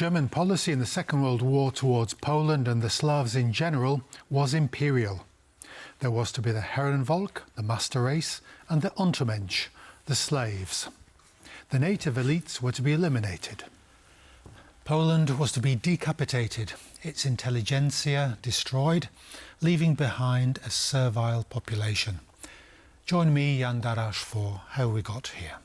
German policy in the Second World War towards Poland and the Slavs in general was imperial. There was to be the herrenvolk, the master race, and the Untermensch, the slaves. The native elites were to be eliminated. Poland was to be decapitated, its intelligentsia destroyed, leaving behind a servile population. Join me, Jan Darasz, for How We Got Here.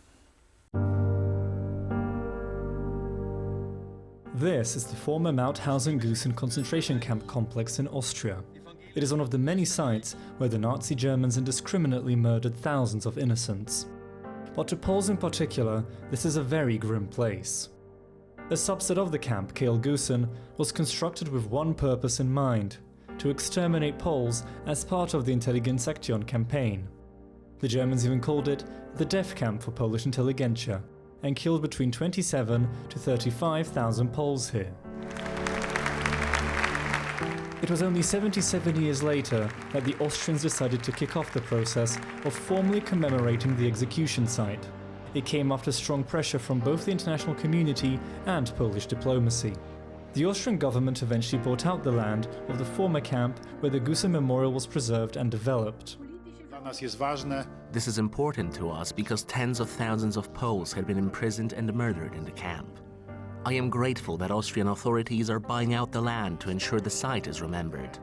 This is the former Mauthausen-Gusen concentration camp complex in Austria. It is one of the many sites where the Nazi Germans indiscriminately murdered thousands of innocents. But to Poles in particular, this is a very grim place. A subset of the camp, Gusen, was constructed with one purpose in mind: to exterminate Poles as part of the Intelligenzaktion campaign. The Germans even called it the death camp for Polish intelligentsia, and killed between 27 to 35,000 Poles here. It was only 77 years later that the Austrians decided to kick off the process of formally commemorating the execution site. It came after strong pressure from both the international community and Polish diplomacy. The Austrian government eventually bought out the land of the former camp where the Gusen memorial was preserved and developed. This is important to us because tens of thousands of Poles had been imprisoned and murdered in the camp. I am grateful that Austrian authorities are buying out the land to ensure the site is remembered.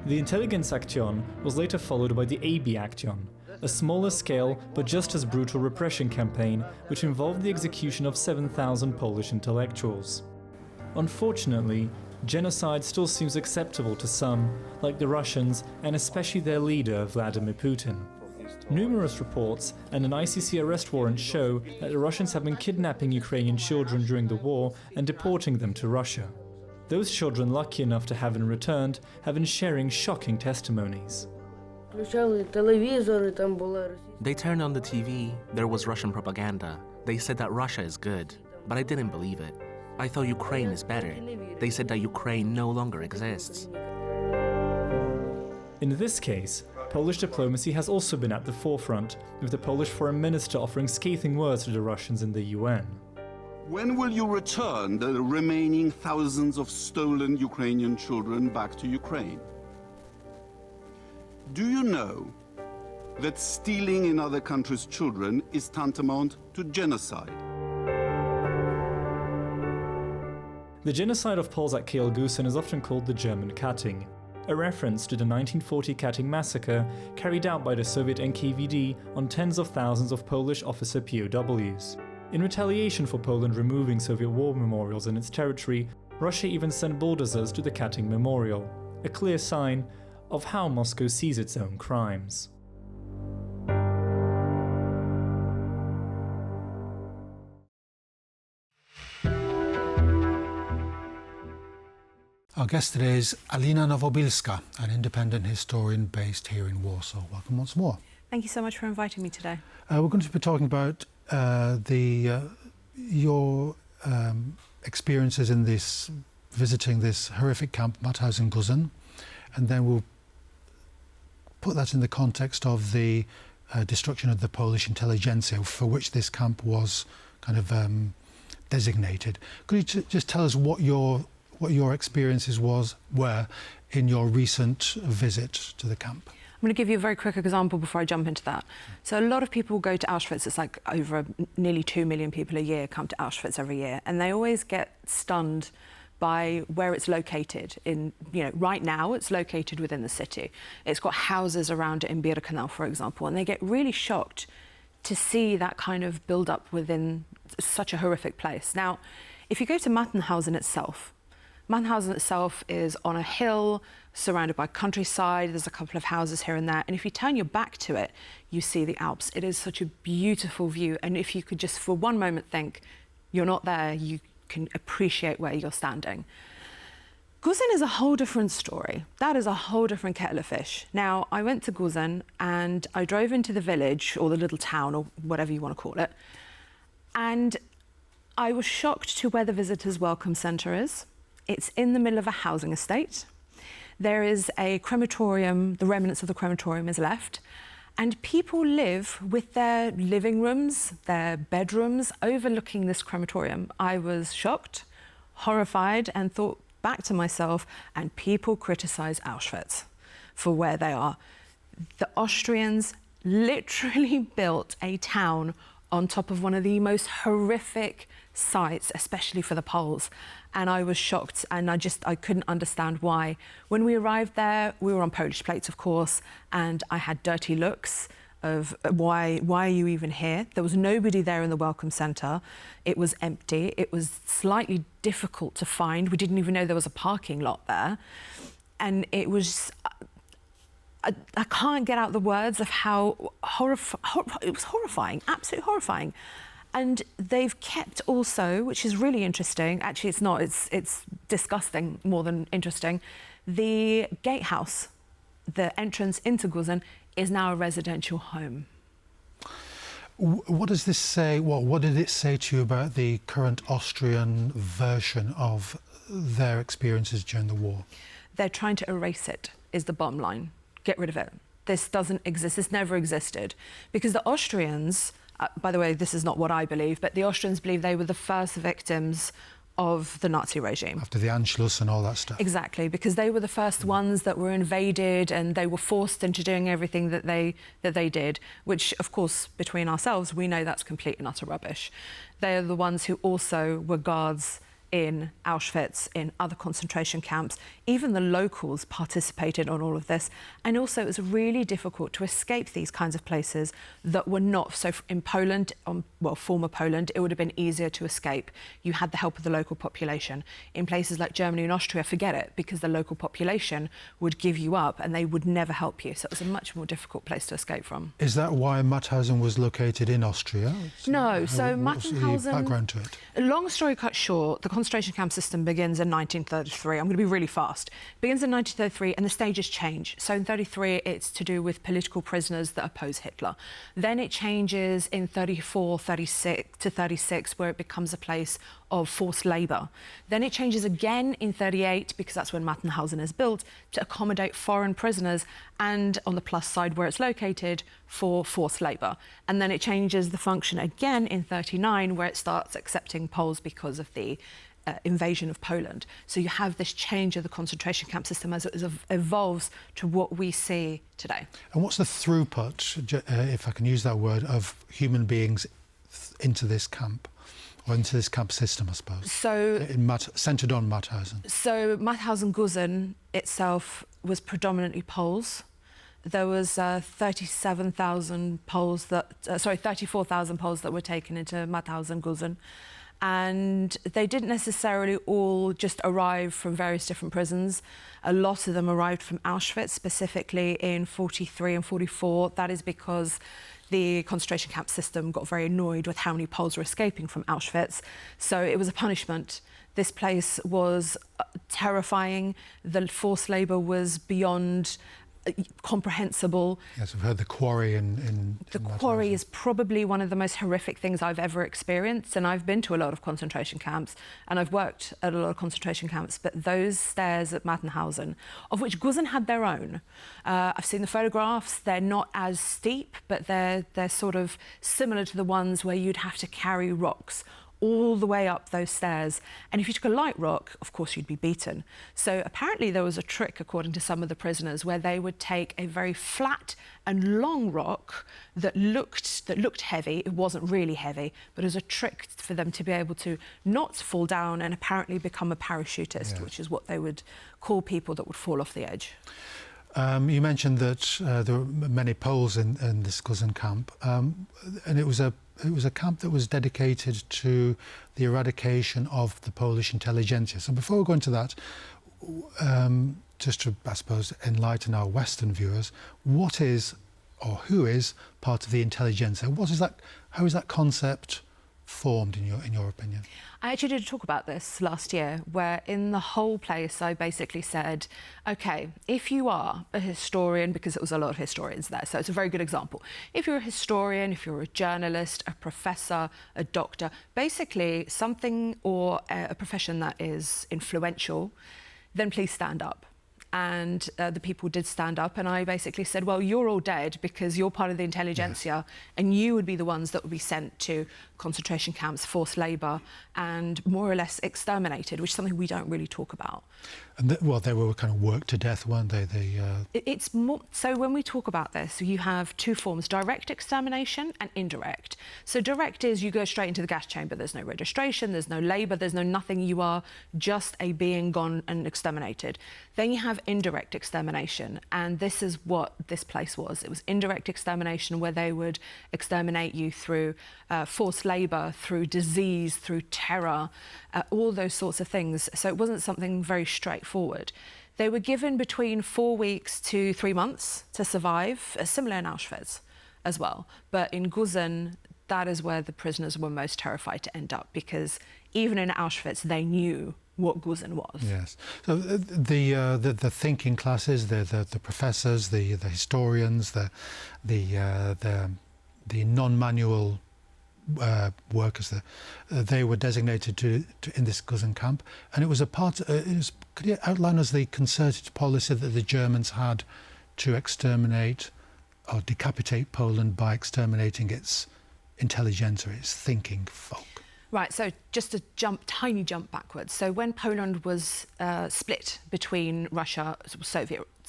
The Intelligenzaktion was later followed by the AB Action, a smaller scale but just as brutal repression campaign which involved the execution of 7,000 Polish intellectuals. Unfortunately, genocide still seems acceptable to some, like the Russians and especially their leader, Vladimir Putin. Numerous reports and an ICC arrest warrant show that the Russians have been kidnapping Ukrainian children during the war and deporting them to Russia. Those children lucky enough to have been returned have been sharing shocking testimonies. They turned on the TV, there was Russian propaganda. They said that Russia is good, but I didn't believe it. I thought Ukraine is better. They said that Ukraine no longer exists. In this case, Polish diplomacy has also been at the forefront, with the Polish foreign minister offering scathing words to the Russians in the UN. When will you return the remaining thousands of stolen Ukrainian children back to Ukraine? Do you know that stealing another country's children is tantamount to genocide? The genocide of Poles at Gusen is often called the German cutting, a reference to the 1940 cutting massacre carried out by the Soviet NKVD on tens of thousands of Polish officer POWs. In retaliation for Poland removing Soviet war memorials in its territory, Russia even sent bulldozers to the cutting memorial, a clear sign of how Moscow sees its own crimes. Our guest today is Alina Nowobilska, an independent historian based here in Warsaw. Welcome once more. Thank you so much for inviting me today. We're going to be talking about your experiences in visiting this horrific camp, Mauthausen-Gusen, and then we'll put that in the context of the destruction of the Polish intelligentsia, for which this camp was kind of designated. Could you just tell us what your experiences were in your recent visit to the camp? I'm going to give you a very quick example before I jump into that. So a lot of people go to Auschwitz. It's like over nearly 2 million people a year come to Auschwitz every year, and they always get stunned by where it's located. Right now it's located within the city. It's got houses around it in Birkenau, for example, and they get really shocked to see that kind of build-up within such a horrific place. Now, if you go to Mauthausen itself is on a hill surrounded by countryside. There's a couple of houses here and there, and if you turn your back to it, you see the Alps. It is such a beautiful view, and if you could just for one moment think you're not there, you can appreciate where you're standing. Gusen is a whole different story. That is a whole different kettle of fish. Now, I went to Gusen and I drove into the village, or the little town, or whatever you want to call it, and I was shocked to where the visitors' welcome centre is. It's in the middle of a housing estate. There is a crematorium, the remnants of the crematorium is left, And people live with their living rooms, their bedrooms, overlooking this crematorium. I was shocked, horrified, and thought back to myself, and people criticise Auschwitz for where they are. The Austrians literally built a town on top of one of the most horrific sites, especially for the Poles. And I was shocked, and I couldn't understand why. When we arrived there, we were on Polish plates, of course, and I had dirty looks of why are you even here? There was nobody there in the welcome centre. It was empty. It was slightly difficult to find. We didn't even know there was a parking lot there. And it was, I can't get out the words of how it was horrifying, absolutely horrifying. And they've kept also, which is really interesting, actually it's not, it's disgusting more than interesting, the gatehouse, the entrance into Gusen, is now a residential home. What does this say, what did it say to you about the current Austrian version of their experiences during the war? They're trying to erase it, is the bottom line. Get rid of it. This doesn't exist, this never existed. Because the Austrians, by the way, this is not what I believe, but the Austrians believe they were the first victims of the Nazi regime. After the Anschluss and all that stuff. Exactly, because they were the first ones that were invaded and they were forced into doing everything that they did, which, of course, between ourselves, we know that's complete and utter rubbish. They are the ones who also were guards in Auschwitz, in other concentration camps. Even the locals participated on all of this. And also it was really difficult to escape these kinds of places that were not. So in Poland, former Poland, it would have been easier to escape. You had the help of the local population. In places like Germany and Austria, forget it, because the local population would give you up and they would never help you. So it was a much more difficult place to escape from. Is that why Mauthausen was located in Austria? No, so what's Mauthausen... the background to it? Long story cut short, the concentration camp system begins in 1933. I'm going to be really fast. It begins in 1933 and the stages change. So in 33, it's to do with political prisoners that oppose Hitler. Then it changes in 34, 36 to 36, where it becomes a place of forced labour. Then it changes again in 38, because that's when Mauthausen is built, to accommodate foreign prisoners, and on the plus side where it's located, for forced labour. And then it changes the function again in 39, where it starts accepting Poles because of the invasion of Poland. So you have this change of the concentration camp system as it evolves to what we see today. And what's the throughput, if I can use that word, of human beings into this camp? Or into this camp system, I suppose. So, centred on Mauthausen. So Mauthausen-Gusen itself was predominantly Poles. There was 34,000 Poles that were taken into Mauthausen-Gusen. And they didn't necessarily all just arrive from various different prisons. A lot of them arrived from Auschwitz, specifically in 43 and 44. That is because the concentration camp system got very annoyed with how many Poles were escaping from Auschwitz. So it was a punishment. This place was terrifying. The forced labour was beyond comprehensible. Yes, we've heard the quarry in the quarry is probably one of the most horrific things I've ever experienced, and I've been to a lot of concentration camps and I've worked at a lot of concentration camps, but those stairs at Mauthausen, of which Gusen had their own, I've seen the photographs. They're not as steep, but they're sort of similar to the ones where you'd have to carry rocks all the way up those stairs. And if you took a light rock, of course, you'd be beaten. So apparently there was a trick, according to some of the prisoners, where they would take a very flat and long rock that looked heavy. It wasn't really heavy, but it was a trick for them to be able to not fall down and apparently become a parachutist, which is what they would call people that would fall off the edge. You mentioned that there were many Poles in this Gusen camp, and it was a camp that was dedicated to the eradication of the Polish intelligentsia. So before we go into that, just to, I suppose, enlighten our Western viewers, what is, or who is, part of the intelligentsia? What is that? How is that concept formed, in your opinion? I actually did a talk about this last year, where in the whole place I basically said, OK, if you are a historian, because it was a lot of historians there, so it's a very good example. If you're a historian, if you're a journalist, a professor, a doctor, basically something or a profession that is influential, then please stand up. and the people did stand up, and I basically said, well, you're all dead because you're part of the intelligentsia, and you would be the ones that would be sent to concentration camps, forced labour, and more or less exterminated, which is something we don't really talk about. And they were kind of worked to death, weren't they? It's more, so when we talk about this, you have two forms: direct extermination and indirect. So direct is you go straight into the gas chamber. There's no registration, there's no labour, there's no nothing. You are just a being gone and exterminated. Then you have indirect extermination, and this is what this place was. It was indirect extermination, where they would exterminate you through forced labour, through disease, through terror, all those sorts of things. So it wasn't something very straightforward. They were given between 4 weeks to 3 months to survive, similar in Auschwitz as well. But in Gusen, that is where the prisoners were most terrified to end up, because even in Auschwitz, they knew what Gusen was. Yes. So the thinking classes, the professors, the historians, the non-manual workers, they were designated to in this Gusen camp, and it was a part. Could you outline us the concerted policy that the Germans had to exterminate or decapitate Poland by exterminating its intelligentsia, its thinking folk? Right, so just a tiny jump backwards. So when Poland was split between Russia,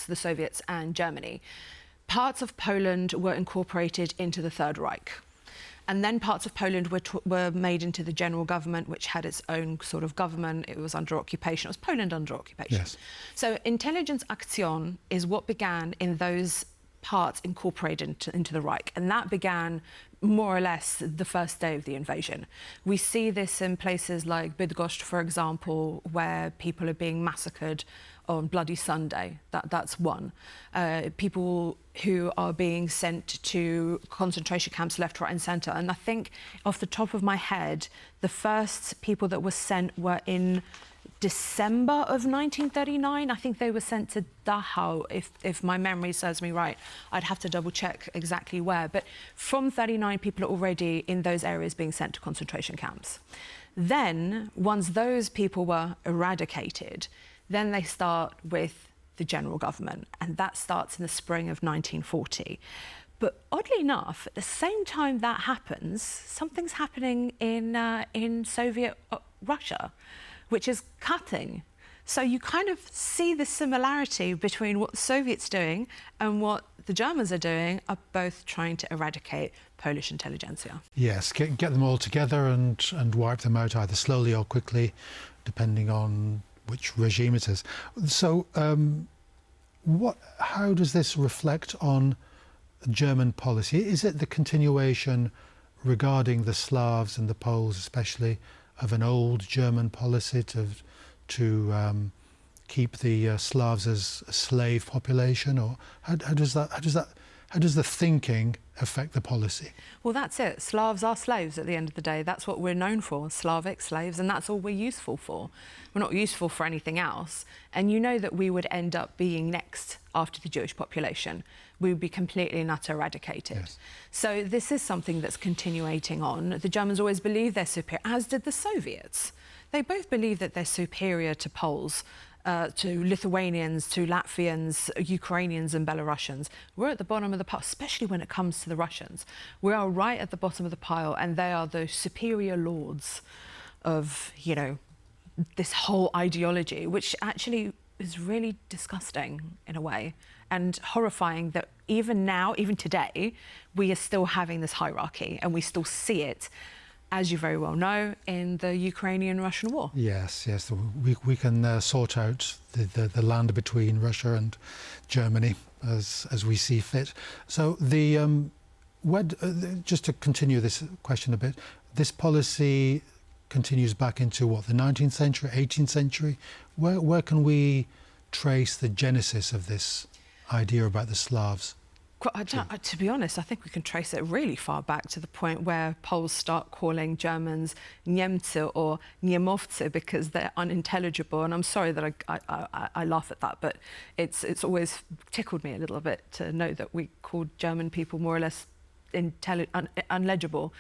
the Soviets and Germany, parts of Poland were incorporated into the Third Reich. And then parts of Poland were made into the general government, which had its own sort of government. It was under occupation. It was Poland under occupation. Yes. So Intelligenzaktion is what began in those parts incorporated into the Reich. And that began more or less the first day of the invasion. We see this in places like Bydgoszcz, for example, where people are being massacred on Bloody Sunday. That's one. People who are being sent to concentration camps left, right and centre. And I think off the top of my head, the first people that were sent were in December of 1939. I think they were sent to Dachau, if my memory serves me right. I'd have to double check exactly where. But from 39, people are already in those areas being sent to concentration camps. Then, once those people were eradicated, then they start with the general government, and that starts in the spring of 1940. But oddly enough, at the same time that happens, something's happening in Soviet Russia, which is cutting. So you kind of see the similarity between what the Soviets doing and what the Germans are doing, are both trying to eradicate Polish intelligentsia. Yes, get them all together and wipe them out either slowly or quickly, depending on which regime it is. So how does this reflect on German policy? Is it the continuation regarding the Slavs and the Poles especially of an old German policy to keep the Slavs as a slave population, or how does the thinking affect the policy? Well, that's it. Slavs are slaves at the end of the day. That's what we're known for, Slavic slaves, and that's all we're useful for. We're not useful for anything else. And you know that we would end up being next after the Jewish population. We would be completely and utter eradicated. Yes. So this is something that's continuating on. The Germans always believed they're superior, as did the Soviets. They both believe that they're superior to Poles, to Lithuanians, to Latvians, Ukrainians and Belarusians. We're at the bottom of the pile, especially when it comes to the Russians. We are right at the bottom of the pile, and they are the superior lords of, this whole ideology, which actually is really disgusting in a way, and horrifying that even now, even today, we are still having this hierarchy, and we still see it, as you very well know, in the Ukrainian-Russian war. Yes. We can sort out the land between Russia and Germany as we see fit. So just to continue this question a bit, this policy continues back into what, the 19th century, 18th century? Where can we trace the genesis of this idea about the Slavs? To be honest, I think we can trace it really far back to the point where Poles start calling Germans Niemcy or Niemowcy because they're unintelligible. And I'm sorry that I laugh at that, but it's always tickled me a little bit to know that we called German people more or less unlegible.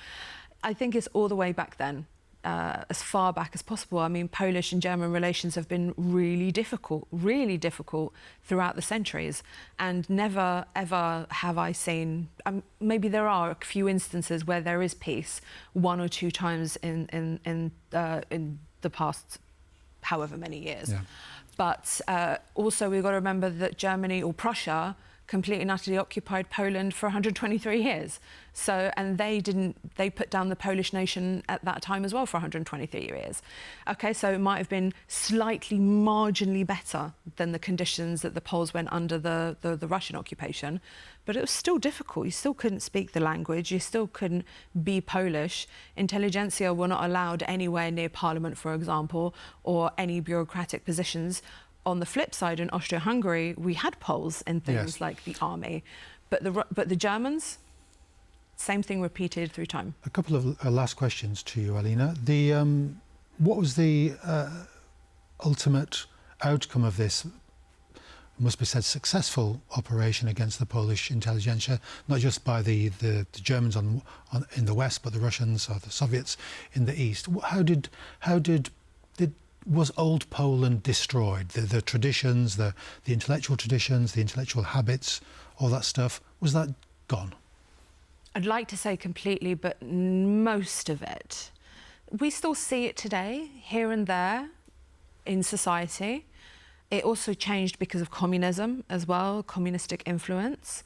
I think it's all the way back then. as far back as possible. I mean, Polish and German relations have been really difficult throughout the centuries, and never ever have I seen. Maybe there are a few instances where there is peace, one or two times in the past, however many years. Yeah. But also we've got to remember that Germany or Prussia completely and utterly occupied Poland for 123 years. So, and they put down the Polish nation at that time as well for 123 years. Okay, so it might have been slightly marginally better than the conditions that the Poles went under the Russian occupation, but it was still difficult. You still couldn't speak the language, you still couldn't be Polish. Intelligentsia were not allowed anywhere near parliament, for example, or any bureaucratic positions. On the flip side, in Austria-Hungary, we had Poles in things like the army, but the Germans, same thing repeated through time. A couple of last questions to you, Alina. What was the ultimate outcome of this, must be said, successful operation against the Polish intelligentsia, not just by the Germans in the west, but the Russians or the Soviets in the east? Was old Poland destroyed? The traditions, the intellectual traditions, the intellectual habits, all that stuff, was that gone? I'd like to say completely, but most of it. We still see it today, here and there, in society. It also changed because of communism as well, communistic influence.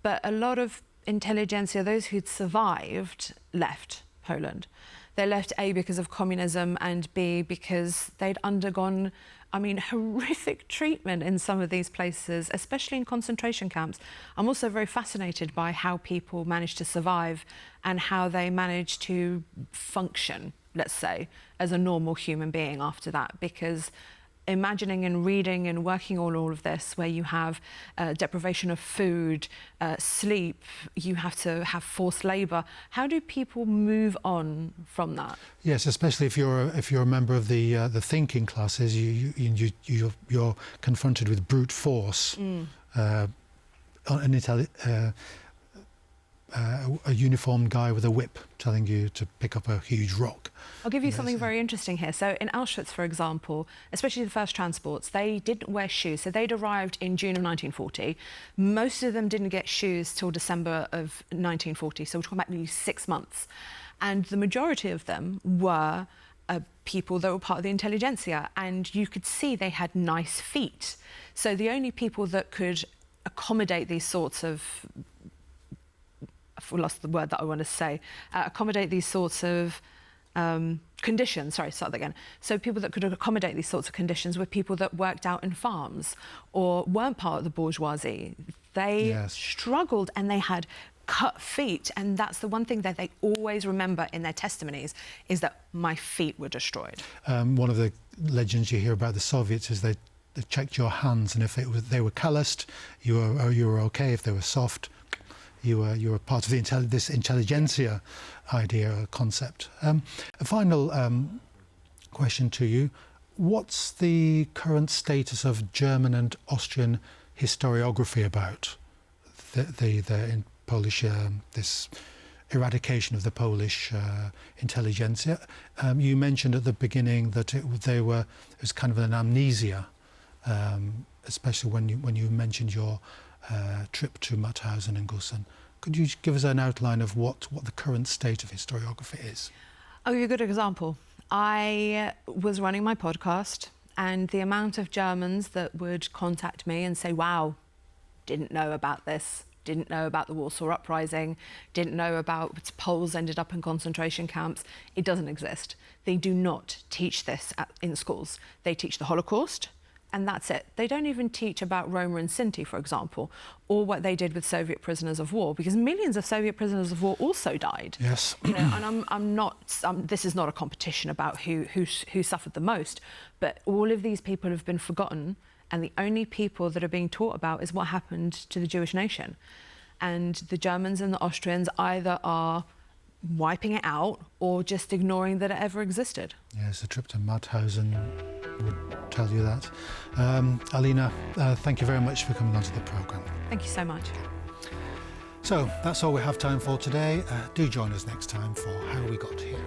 But a lot of intelligentsia, those who'd survived, left Poland. They left A because of communism and B because they'd undergone, I mean, horrific treatment in some of these places, especially in concentration camps. I'm also very fascinated by how people managed to survive and how they managed to function, let's say, as a normal human being after that, because imagining and reading and working on all of this, where you have deprivation of food, sleep, you have to have forced labour. How do people move on from that? Yes, especially if you're a member of the thinking classes, you're confronted with brute force. A uniformed guy with a whip telling you to pick up a huge rock. I'll give you something very interesting here. So in Auschwitz, for example, especially the first transports, they didn't wear shoes. So they'd arrived in June of 1940. Most of them didn't get shoes till December of 1940. So we're talking about nearly 6 months. And the majority of them were people that were part of the intelligentsia. And you could see they had nice feet. So the only people that could accommodate these sorts of I've lost the word that I want to say, accommodate these sorts of conditions. Sorry, start that again. So people that could accommodate these sorts of conditions were people that worked out in farms or weren't part of the bourgeoisie. They struggled and they had cut feet, and that's the one thing that they always remember in their testimonies, is that my feet were destroyed. One of the legends you hear about the Soviets is they checked your hands, and if they were calloused, you were okay. If they were soft, you were part of this intelligentsia idea or concept. A final question to you. What's the current status of German and Austrian historiography about the Polish, this eradication of the Polish intelligentsia? You mentioned at the beginning that it was kind of an amnesia, especially when you mentioned your trip to Mauthausen-Gusen. Could you give us an outline of what the current state of historiography is? I'll give you a good example. I was running my podcast, and the amount of Germans that would contact me and say, wow, didn't know about this, didn't know about the Warsaw Uprising, didn't know about Poles ended up in concentration camps. It doesn't exist. They do not teach this in schools. They teach the Holocaust, and that's it. They don't even teach about Roma and Sinti, for example, or what they did with Soviet prisoners of war, because millions of Soviet prisoners of war also died. Yes. You know, and I'm not. This is not a competition about who suffered the most, but all of these people have been forgotten, and the only people that are being taught about is what happened to the Jewish nation. And the Germans and the Austrians either are wiping it out or just ignoring that it ever existed. Yes, a trip to Mauthausen would tell you that. Alina, thank you very much for coming onto the programme. Thank you so much. So that's all we have time for today. Do join us next time for How We Got Here.